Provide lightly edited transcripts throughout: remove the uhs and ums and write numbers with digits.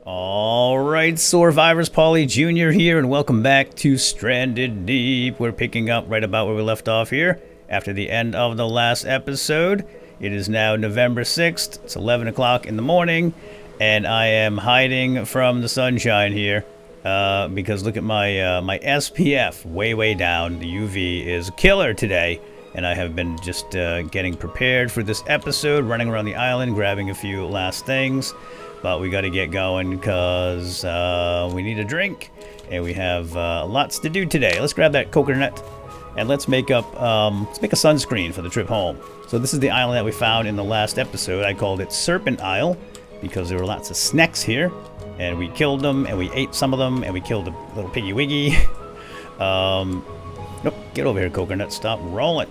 Alright, Survivors, Paulie Jr. here, and welcome back to Stranded Deep. We're picking up right about where we left off here, after the end of the last episode. It is now November 6th, it's 11 o'clock in the morning, and I am hiding from the sunshine here, because look at my, my SPF, way down. The UV is killer today, and I have been just getting prepared for this episode, running around the island, grabbing a few last things. But we got to get going because we need a drink, and we have lots to do today. Let's grab that coconut, and let's make up let's make a sunscreen for the trip home. So this is the island that we found in the last episode. I called it Serpent Isle because there were lots of snakes here, and we killed them, and we ate some of them, and we killed a little piggy wiggy. Nope, get over here, coconut. Stop rolling.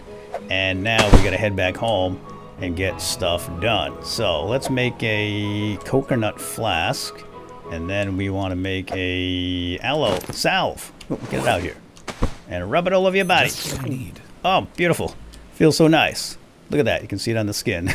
And now we got to head back home and get stuff done. So let's make a coconut flask, and then we want to make a aloe salve. Oh, get it out here and rub it all over your body. That's what I need. Oh, beautiful. Feels so nice. Look at that. You can see it on the skin.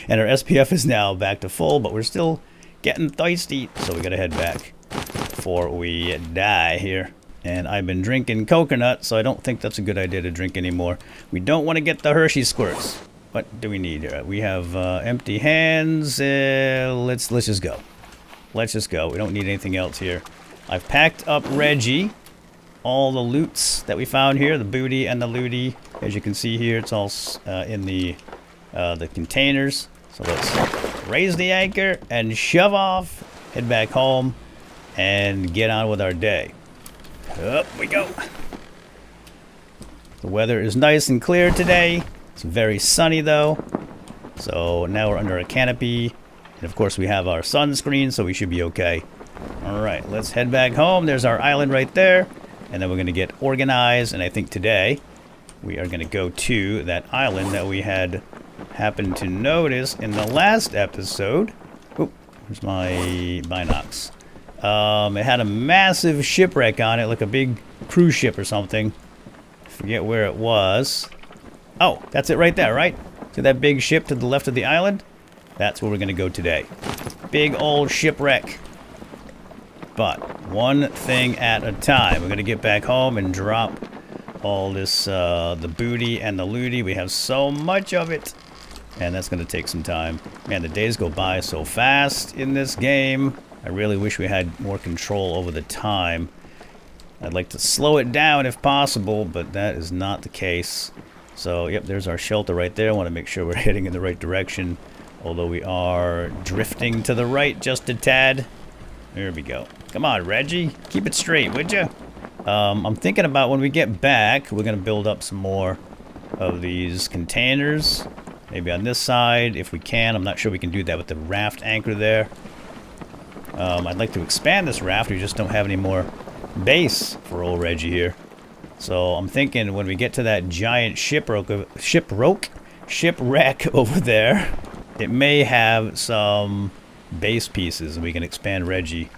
And our SPF is now back to full, but we're still getting thirsty, so we gotta head back before we die here. And I've been drinking coconut, so I don't think that's a good idea to drink anymore. We don't want to get the Hershey squirts. What do we need here? We have empty hands. Let's just go. Let's just go. We don't need anything else here. I've packed up Reggie. All the loots that we found here, the booty and the looty. As you can see here, it's all in the containers. So let's raise the anchor and shove off. Head back home and get on with our day. Up we go. The weather is nice and clear today. It's very sunny though, so now we're under a canopy, and of course we have our sunscreen, so we should be okay. Alright, let's head back home. There's our island right there, and then we're going to get organized, and I think today we are going to go to that island that we had happened to notice in the last episode. Oop, here's my binocs. It had a massive shipwreck on it, like a big cruise ship or something. I forget where it was. Oh, that's it right there, right? See that big ship to the left of the island? That's where we're going to go today. Big old shipwreck. But one thing at a time. We're going to get back home and drop all this, the booty and the looty. We have so much of it. And that's going to take some time. Man, the days go by so fast in this game. I really wish we had more control over the time. I'd like to slow it down if possible, but that is not the case. So, yep, there's our shelter right there. I want to make sure we're heading in the right direction. Although we are drifting to the right just a tad. There we go. Come on, Reggie. Keep it straight, would you? I'm thinking about when we get back, we're going to build up some more of these containers. Maybe on this side, if we can. I'm not sure we can do that with the raft anchor there. I'd like to expand this raft. We just don't have any more base for old Reggie here. So I'm thinking when we get to that giant shipwreck over there, it may have some base pieces and we can expand Reggie.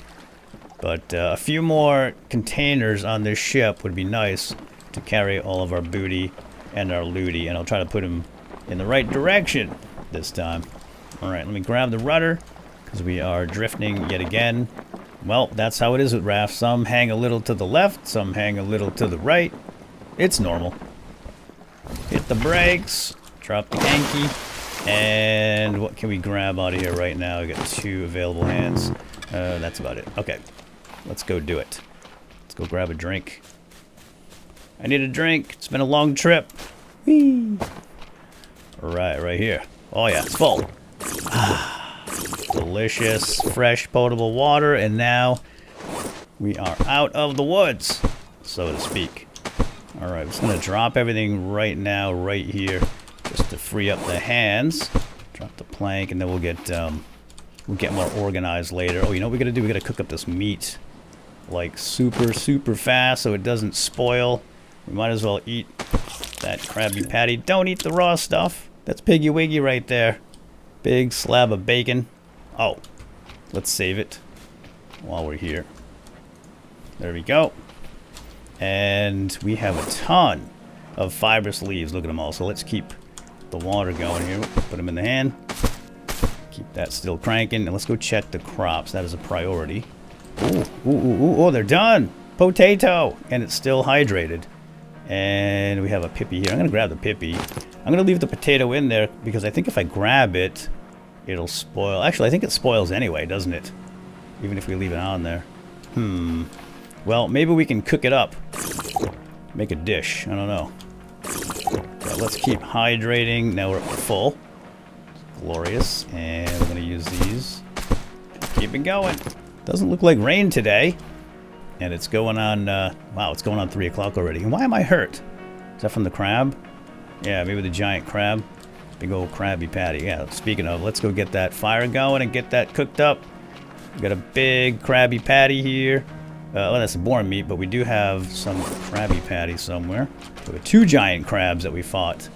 But a few more containers on this ship would be nice to carry all of our booty and our looty. And I'll try to put them in the right direction this time. Alright, let me grab the rudder because we are drifting yet again. Well, that's how it is with rafts. Some hang a little to the left, some hang a little to the right. It's normal. Hit the brakes, drop the Yankee, and what can we grab out of here right now? We got 2 available hands. That's about it. Okay, let's go do it. Let's go grab a drink. I need a drink. It's been a long trip. Whee! Alright, right here. Oh yeah, it's full. Delicious, fresh, potable water, and now we are out of the woods, so to speak. Alright, I'm just going to drop everything right now, right here, just to free up the hands. Drop the plank, and then we'll get more organized later. Oh, you know what we got to do? We got to cook up this meat, like super fast, so it doesn't spoil. We might as well eat that Krabby Patty. Don't eat the raw stuff. That's Piggy Wiggy right there. Big slab of bacon. Oh, let's save it while we're here. There we go. And we have a ton of fibrous leaves. Look at them all. So let's keep the water going here. Put them in the hand. Keep that still cranking. And let's go check the crops. That is a priority. Ooh, ooh, ooh, ooh. Oh, they're done. Potato. And it's still hydrated. And we have a pippy here. I'm going to grab the pippy. I'm going to leave the potato in there because I think if I grab it, it'll spoil. Actually, I think it spoils anyway, doesn't it? Even if we leave it on there. Well, maybe we can cook it up. Make a dish. I don't know. But let's keep hydrating. Now we're full. Glorious. And we're going to use these. Keep it going. Doesn't look like rain today. And it's going on, wow, it's going on 3 o'clock already. And why am I hurt? Is that from the crab? Yeah, maybe the giant crab. Big old Krabby Patty. Yeah, speaking of, let's go get that fire going and get that cooked up. We got a big Krabby Patty here. Well, that's boar meat, but we do have some Krabby Patty somewhere. We have 2 giant crabs that we fought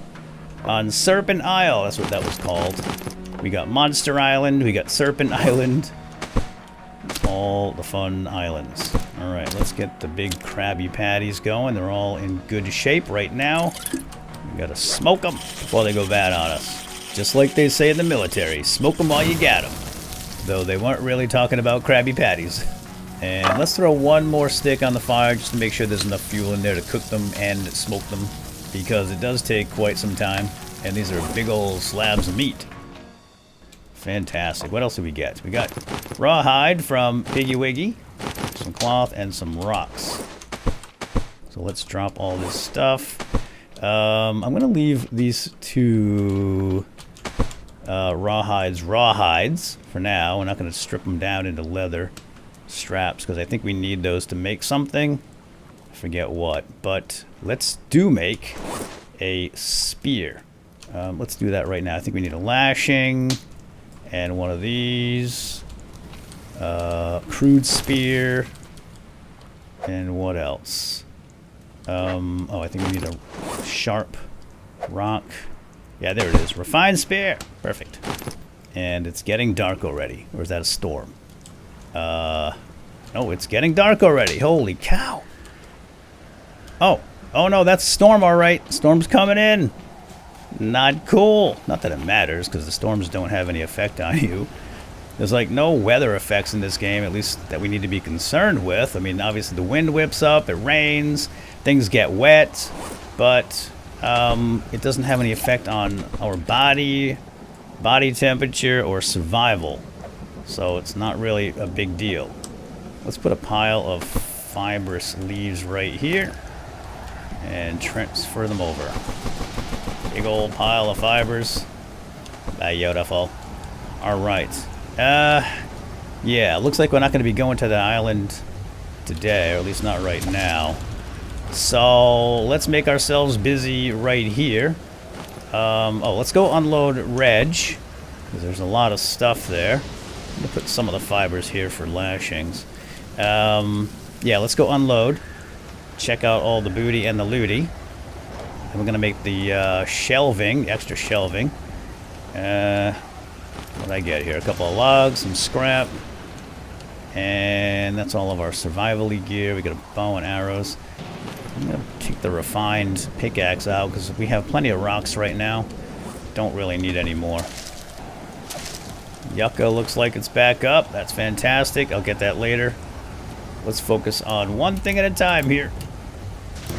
on Serpent Isle. That's what that was called. We got Monster Island. We got Serpent Island. All the fun islands. Alright, let's get the big Krabby Patties going. They're all in good shape right now. We gotta smoke them before they go bad on us. Just like they say in the military, smoke them while you got them. Though they weren't really talking about Krabby Patties. And let's throw one more stick on the fire just to make sure there's enough fuel in there to cook them and smoke them. Because it does take quite some time. And these are big old slabs of meat. Fantastic. What else did we get? We got rawhide from Piggy Wiggy, some cloth, and some rocks. So let's drop all this stuff. I'm going to leave these 2 rawhides for now. We're not going to strip them down into leather straps because I think we need those to make something. I forget what. But let's make a spear. Let's do that right now. I think we need a lashing. And one of these. Crude spear. And what else? Oh, I think we need a sharp rock. Yeah, there it is. Refined spear. Perfect. And it's getting dark already. Or is that a storm? No, it's getting dark already. Holy cow. Oh. Oh no, that's a storm alright. Storm's coming in. Not cool. Not that it matters, because the storms don't have any effect on you. There's like no weather effects in this game, at least that we need to be concerned with. I mean, obviously the wind whips up, it rains, things get wet, but it doesn't have any effect on our body temperature, or survival. So it's not really a big deal. Let's put a pile of fibrous leaves right here and transfer them over. Big old pile of fibers. Beautiful. Alright. Yeah, looks like we're not going to be going to the island today, or at least not right now. So, let's make ourselves busy right here. Oh, let's go unload Reg, because there's a lot of stuff there. I'm going to put some of the fibers here for lashings. Yeah, let's go unload. Check out all the booty and the looty. And we're going to make the shelving, extra shelving. What did I get here? A couple of logs, some scrap. And that's all of our survival-y gear. We got a bow and arrows. I'm going to take the refined pickaxe out because we have plenty of rocks right now. Don't really need any more. Yucca looks like it's back up. That's fantastic. I'll get that later. Let's focus on one thing at a time here.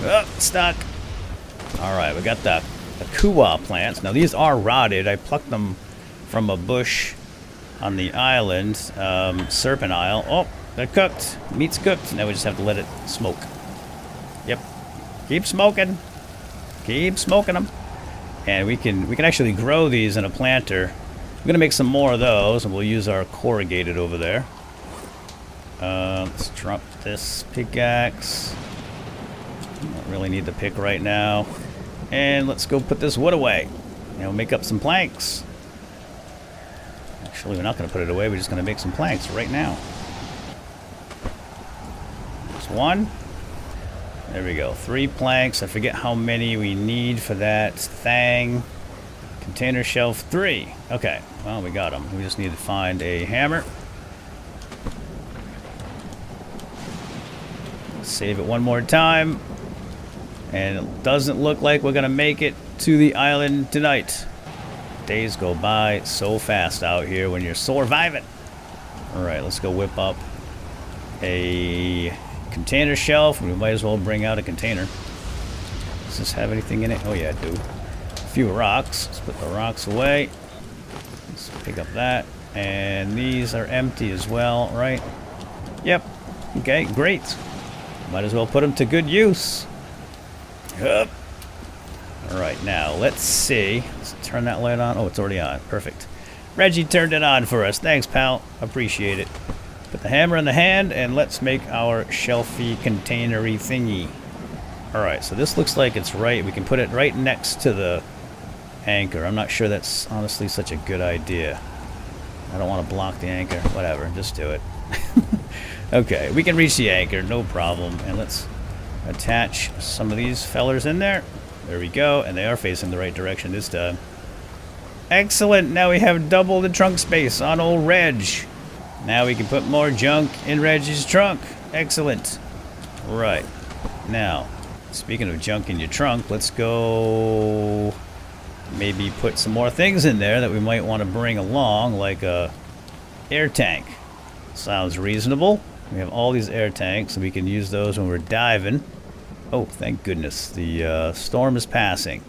Oh, stuck. Alright, we got the kuwa plants. Now these are rotted. I plucked them from a bush on the island, Serpent Isle. Oh, they're cooked. Meat's cooked. Now we just have to let it smoke. Yep. Keep smoking. Keep smoking them. And we can actually grow these in a planter. I'm gonna make some more of those, and we'll use our corrugated over there. Let's drop this pickaxe. Don't really need the pick right now. And let's go put this wood away. And we'll make up some planks. Actually, we're not going to put it away. We're just going to make some planks right now. There's one. There we go. 3 planks. I forget how many we need for that thing. Container shelf 3. Okay. Well, we got them. We just need to find a hammer. Save it one more time. And it doesn't look like we're going to make it to the island tonight. Days go by so fast out here when you're surviving. Alright, let's go whip up a container shelf. We might as well bring out a container. Does this have anything in it? Oh yeah, it do. A few rocks. Let's put the rocks away. Let's pick up that. And these are empty as well, right? Yep. Okay, great. Might as well put them to good use. Yep. Alright, now let's see. Let's turn that light on. Oh, it's already on. Perfect. Reggie turned it on for us. Thanks, pal. Appreciate it. Put the hammer in the hand and let's make our shelfy containery thingy. Alright, so this looks like it's right. We can put it right next to the anchor. I'm not sure that's honestly such a good idea. I don't want to block the anchor. Whatever, just do it. Okay, we can reach the anchor, no problem. And let's attach some of these fellers in there. There we go, and they are facing the right direction this time. Excellent, now we have double the trunk space on old Reg. Now we can put more junk in Reg's trunk. Excellent. Right, now, speaking of junk in your trunk, let's go maybe put some more things in there that we might want to bring along, like a air tank. Sounds reasonable. We have all these air tanks, and we can use those when we're diving. Oh, thank goodness. The storm is passing.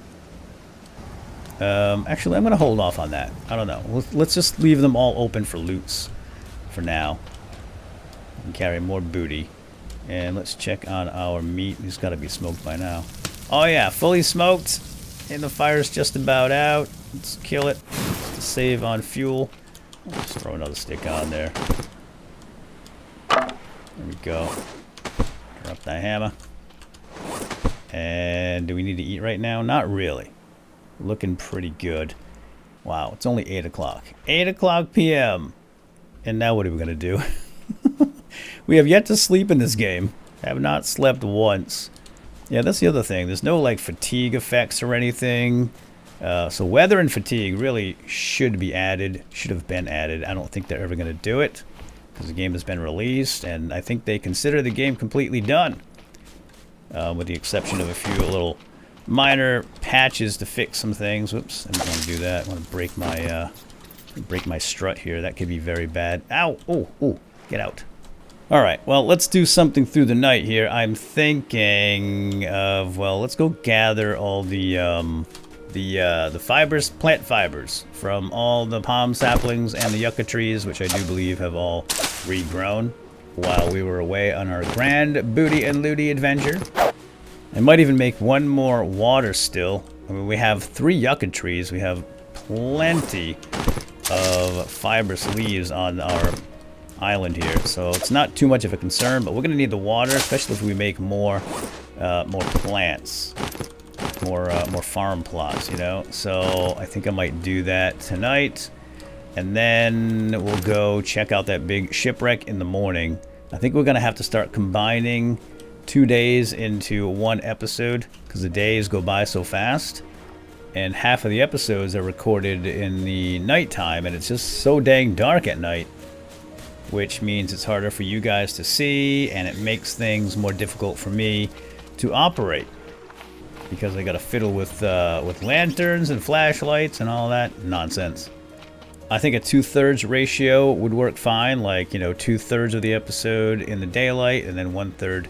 Actually, I'm going to hold off on that. I don't know. Let's just leave them all open for loots for now. And carry more booty. And let's check on our meat. It's got to be smoked by now. Oh, yeah. Fully smoked. And the fire's just about out. Let's kill it. To save on fuel. Let's throw another stick on there. There we go. Drop that hammer. And do we need to eat right now? Not really. Looking pretty good. Wow, it's only 8 o'clock. 8 o'clock p.m. And now what are we going to do? We have yet to sleep in this game. Have not slept once. Yeah, that's the other thing. There's no, like, fatigue effects or anything. So weather and fatigue really should be added. Should have been added. I don't think they're ever going to do it. Because the game has been released. And I think they consider the game completely done. With the exception of a few little minor patches to fix some things. Whoops, I don't want to do that. I want to break my strut here. That could be very bad. Ow! Oh, oh, get out. Alright, well, let's do something through the night here. I'm thinking of, well, let's go gather all the fibers, plant fibers, from all the palm saplings and the yucca trees, which I do believe have all regrown while we were away on our grand booty and looty adventure. I might even make one more water still. I mean, we have 3 yucca trees. We have plenty of fibrous leaves on our island here, so it's not too much of a concern, but we're going to need the water, especially if we make more plants, more farm plots, you know. So I think I might do that tonight. And then we'll go check out that big shipwreck in the morning. I think we're going to have to start combining 2 days into one episode because the days go by so fast. And half of the episodes are recorded in the nighttime, and it's just so dang dark at night. Which means it's harder for you guys to see, and it makes things more difficult for me to operate. Because I got to fiddle with lanterns and flashlights and all that nonsense. I think a 2/3 ratio would work fine, like, you know, 2/3 of the episode in the daylight and then 1/3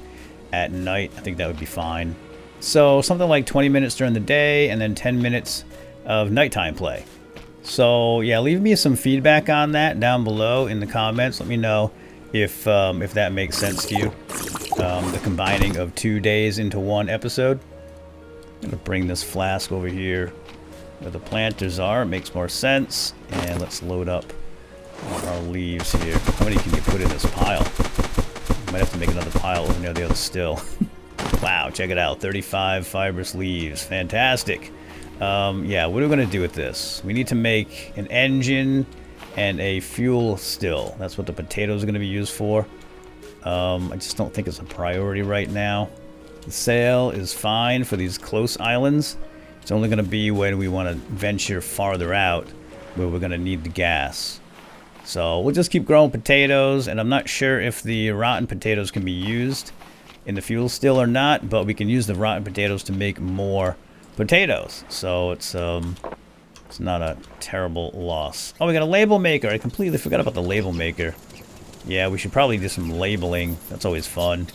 at night. I think that would be fine. So something like 20 minutes during the day and then 10 minutes of nighttime play. So yeah, leave me some feedback on that down below in the comments. Let me know if that makes sense to you. The combining of 2 days into one episode. I'm gonna bring this flask over here where the planters are. It makes more sense. And let's load up our leaves here. How many can you put in this pile? Might have to make another pile over near the other still. Wow, check it out. 35 fibrous leaves. Fantastic. Yeah, what are we going to do with this? We need to make an engine and a fuel still. That's what the potatoes are going to be used for. I just don't think it's a priority right now. The sail is fine for these close islands. It's only going to be when we want to venture farther out where we're going to need the gas. So we'll just keep growing potatoes, and I'm not sure if the rotten potatoes can be used in the fuel still or not, but we can use the rotten potatoes to make more potatoes. So it's It's not a terrible loss. Oh, we got a label maker. I completely forgot about the label maker. Yeah, we should probably do some labeling. That's always fun.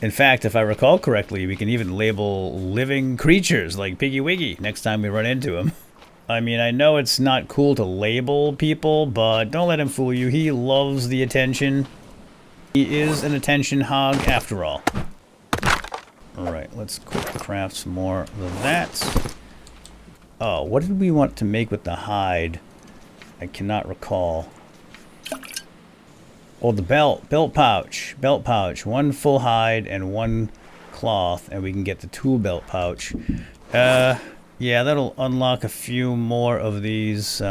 In fact, if I recall correctly, we can even label living creatures like Piggy Wiggy next time we run into him. I mean, I know it's not cool to label people, but don't let him fool you. He loves the attention. He is an attention hog after all. Alright, let's quick craft some more of that. Oh, what did we want to make with the hide? I cannot recall. Oh, the belt pouch. Belt pouch. One full hide and one cloth, and we can get the tool belt pouch. Yeah, that'll unlock a few more of these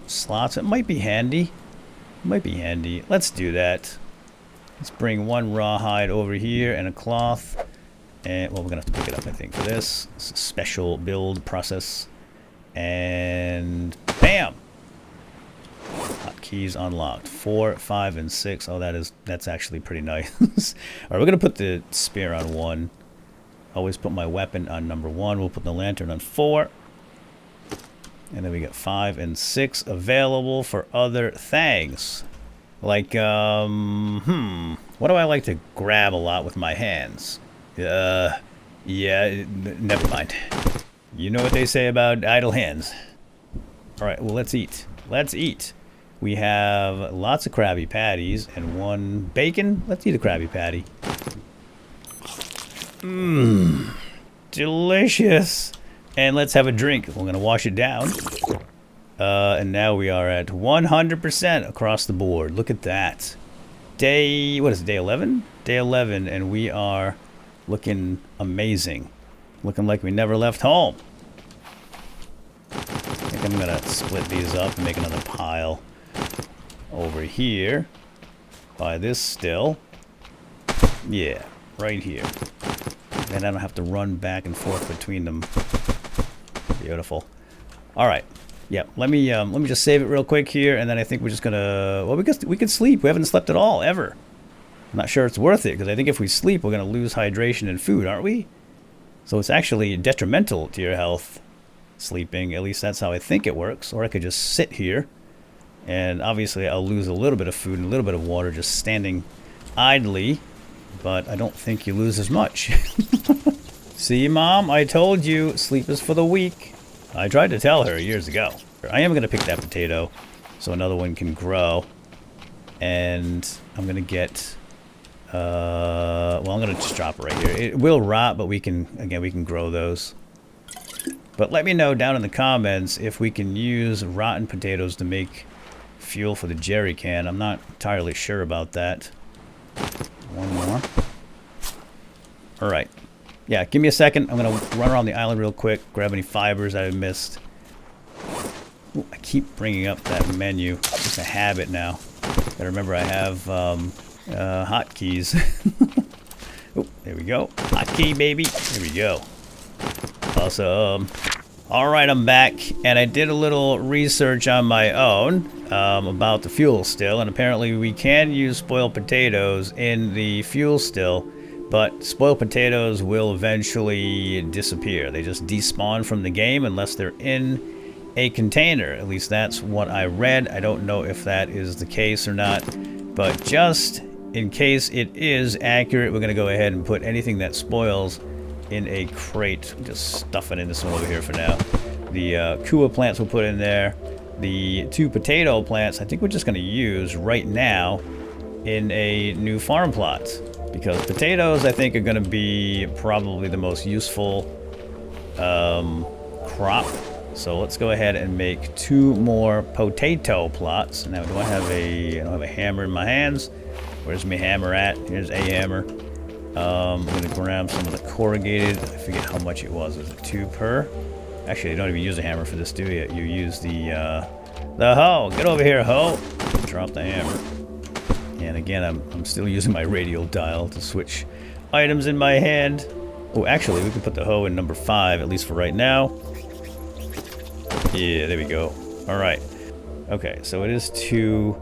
slots. It might be handy. Might be handy. Let's do that. Let's bring one rawhide over here and a cloth. And, well, we're going to have to pick it up, I think, for this. It's a special build process. And bam! Hotkeys unlocked. 4, 5, and 6. Oh, that's actually pretty nice. Alright, we're going to put the spear on 1. Always put my weapon on number 1. We'll put the lantern on 4. And then we get 5 and 6 available for other things. Like, what do I like to grab a lot with my hands? Yeah, never mind. You know what they say about idle hands. Alright, well, let's eat. Let's eat. We have lots of Krabby Patties and 1 bacon. Let's eat a Krabby Patty. Mmm, delicious. And let's have a drink. We're going to wash it down. And now we are at 100% across the board. Look at that. What is it, day 11? Day 11, and we are looking amazing. Looking like we never left home. I think I'm going to split these up and make another pile over here. By this still. Yeah, right here. And I don't have to run back and forth between them. Beautiful. All right. Yeah. Let me just save it real quick here, and then I think we're just gonna. Well, we could sleep. We haven't slept at all ever. I'm not sure it's worth it because I think if we sleep, we're gonna lose hydration and food, aren't we? So it's actually detrimental to your health. Sleeping. At least that's how I think it works. Or I could just sit here, and obviously I'll lose a little bit of food and a little bit of water just standing idly. But I don't think you lose as much. See, Mom, I told you, sleep is for the weak. I tried to tell her years ago. I am going to pick that potato so another one can grow. And I'm going to get... well, I'm going to just drop it right here. It will rot, but we can grow those. But let me know down in the comments if we can use rotten potatoes to make fuel for the jerry can. I'm not entirely sure about that. One more. Alright. Yeah, give me a second. I'm going to run around the island real quick, grab any fibers that I missed. Ooh, I keep bringing up that menu. It's just a habit now. Gotta remember I have hotkeys. Oh, there we go. Hotkey, baby. There we go. Awesome. Alright, I'm back, and I did a little research on my own about the fuel still, and apparently we can use spoiled potatoes in the fuel still, but spoiled potatoes will eventually disappear. They just despawn from the game unless they're in a container. At least that's what I read. I don't know if that is the case or not, but just in case it is accurate, we're going to go ahead and put anything that spoils in a crate. Just stuff it in this one over here for now. The Kua plants we'll put in there. The 2 potato plants I think we're just going to use right now in a new farm plot. Because potatoes I think are going to be probably the most useful crop. So let's go ahead and make 2 more potato plots. Now I don't have a hammer in my hands. Where's my hammer at? Here's a hammer. I'm going to grab some of the corrugated. I forget how much it was. Was it 2 per? Actually, you don't even use a hammer for this, do you? You use the hoe. Get over here, hoe. Drop the hammer. And again, I'm still using my radial dial to switch items in my hand. Oh, actually, we can put the hoe in number 5, at least for right now. Yeah, there we go. All right. Okay, so it is 2...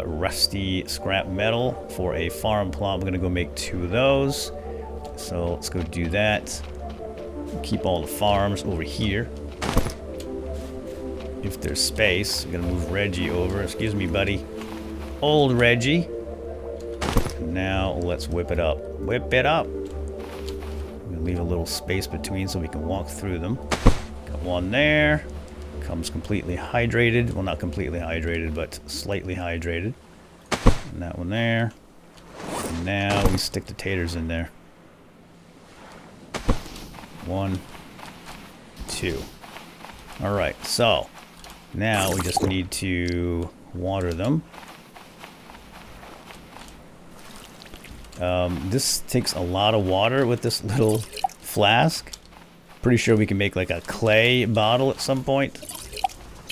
rusty scrap metal for a farm plot. We're gonna go make 2 of those. So let's go do that. Keep all the farms over here. if there's space. I'm gonna move Reggie over. Excuse me, buddy. Old Reggie. Now let's whip it up. Whip it up. I'm gonna leave a little space between so we can walk through them. Got one there. Comes completely hydrated. Well, not completely hydrated, but slightly hydrated. And that one there. And now we stick the taters in there. 1, 2. Alright, so now we just need to water them. This takes a lot of water with this little flask. Pretty sure we can make like a clay bottle at some point.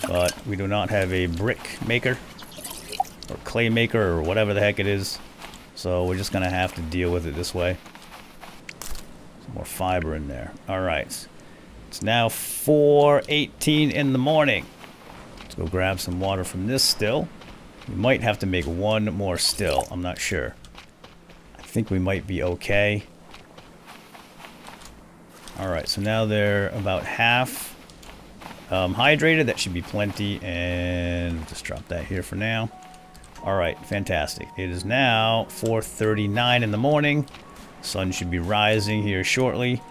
But we do not have a brick maker. Or clay maker or whatever the heck it is. So we're just going to have to deal with it this way. Some more fiber in there. Alright. It's now 4:18 in the morning. Let's go grab some water from this still. We might have to make one more still. I'm not sure. I think we might be okay. Alright, so now they're about half hydrated. That should be plenty. And we'll just drop that here for now. Alright, fantastic. It is now 4:39 in the morning. Sun should be rising here shortly.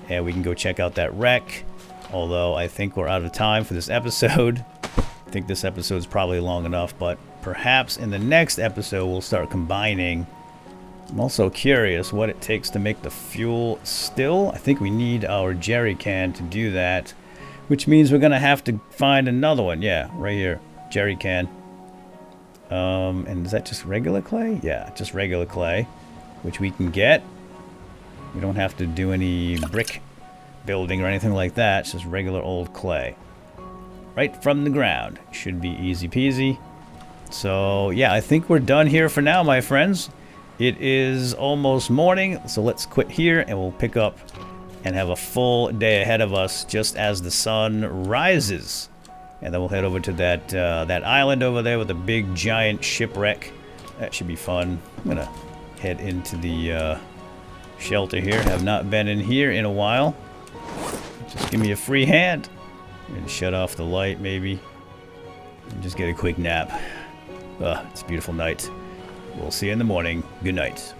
And we can go check out that wreck. Although I think we're out of time for this episode. I think this episode is probably long enough. But perhaps in the next episode we'll start combining. I'm also curious what it takes to make the fuel still. I think we need our jerry can to do that. Which means we're going to have to find another one. Yeah, right here. Jerry can. And is that just regular clay? Yeah, just regular clay. Which we can get. We don't have to do any brick building or anything like that. It's just regular old clay. Right from the ground. Should be easy peasy. So, yeah, I think we're done here for now, my friends. It is almost morning, so let's quit here and we'll pick up and have a full day ahead of us just as the sun rises. And then we'll head over to that that island over there with a big giant shipwreck. That should be fun. I'm gonna head into the shelter here. Have not been in here in a while. Just give me a free hand. And shut off the light maybe. And just get a quick nap. It's a beautiful night. We'll see you in the morning. Good night.